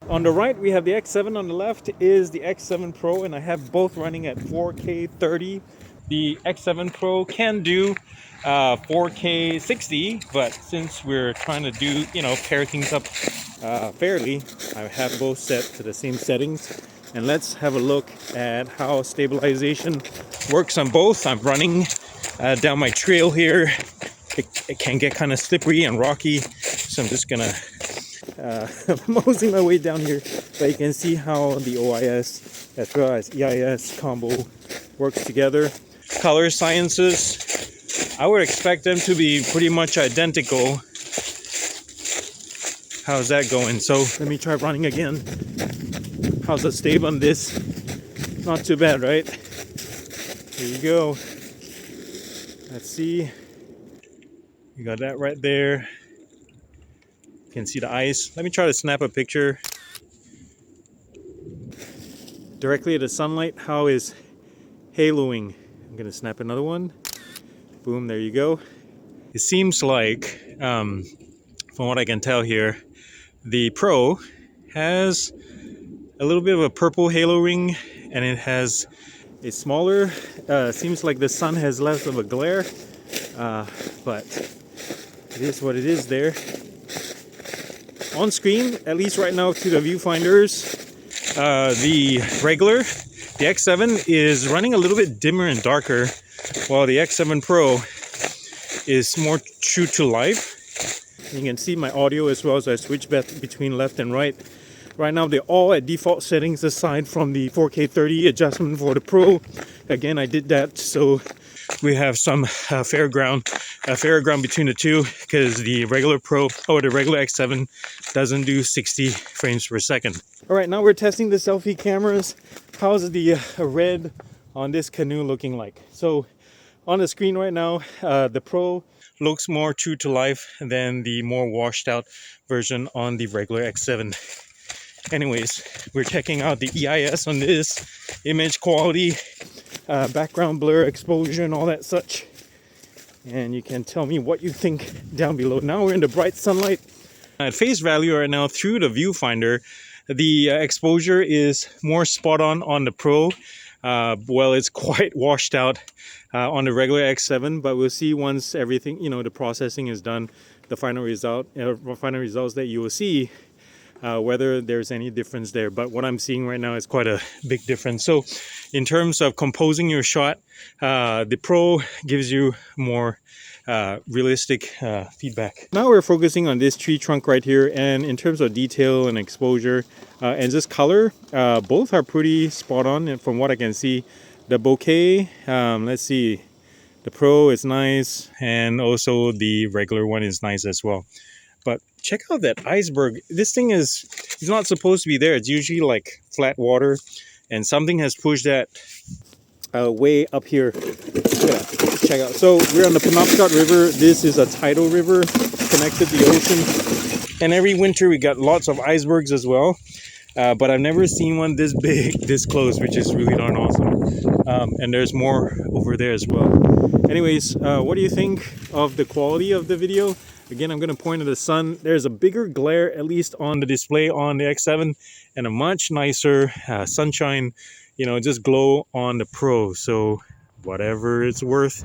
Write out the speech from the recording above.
On the right, we have the X7. On the left is the X7 Pro, and I have both running at 4K 30. The X7 Pro can do 4K 60, but since we're trying to do, pair things up fairly, I have both set to the same settings. And let's have a look at how stabilization works on both. I'm running down my trail here. It can get kind of slippery and rocky, so I'm just gonna mosey my way down here, but you can see how the OIS as well as EIS combo works together. Color sciences, I would expect them to be pretty much identical. How's that going? So let me try running again. How's the stave on this? Not too bad, right? Here you go. Let's see. You got that right there. You can see the ice. Let me try to snap a picture. Directly at the sunlight, how is haloing? I'm gonna snap another one. Boom, there you go. It seems like, from what I can tell here, the Pro has a little bit of a purple halo ring, and it has a smaller, seems like the sun has less of a glare, but it is what it is there. On screen, at least right now to the viewfinders, the X7 is running a little bit dimmer and darker, while the X7 Pro is more true to life. You can see my audio as well as I switch between left and right. Right now they're all at default settings aside from the 4K 30 adjustment for the Pro. Again, I did that so we have some fair ground between the two, because the regular Pro or the regular X7 doesn't do 60 frames per second. All right, now we're testing the selfie cameras. How's the red on this canoe looking like? So on the screen right now, the Pro looks more true to life than the more washed out version on the regular X7. Anyways, we're checking out the EIS on this, image quality, background blur, exposure, and all that such. And you can tell me what you think down below. Now we're in the bright sunlight. At face value right now through the viewfinder, the exposure is more spot on the Pro. Well, it's quite washed out on the regular X7, but we'll see once everything, the processing is done, the final results that you will see, whether there's any difference there. But what I'm seeing right now is quite a big difference. So in terms of composing your shot, the Pro gives you more realistic feedback. Now we're focusing on this tree trunk right here, and in terms of detail and exposure and just color, both are pretty spot on. And from what I can see, the bokeh, let's see, the Pro is nice, and also the regular one is nice as well. But check out that iceberg. This thing is not supposed to be there. It's usually like flat water, and something has pushed that way up here. Yeah, check out. So we're on the Penobscot River. This is a tidal river connected to the ocean. And every winter we got lots of icebergs as well. But I've never seen one this big, this close, which is really darn awesome. And there's more over there as well. Anyways, what do you think of the quality of the video? Again, I'm going to point at the sun. There's a bigger glare, at least on the display on the X7, and a much nicer sunshine, just glow on the Pro. So whatever it's worth.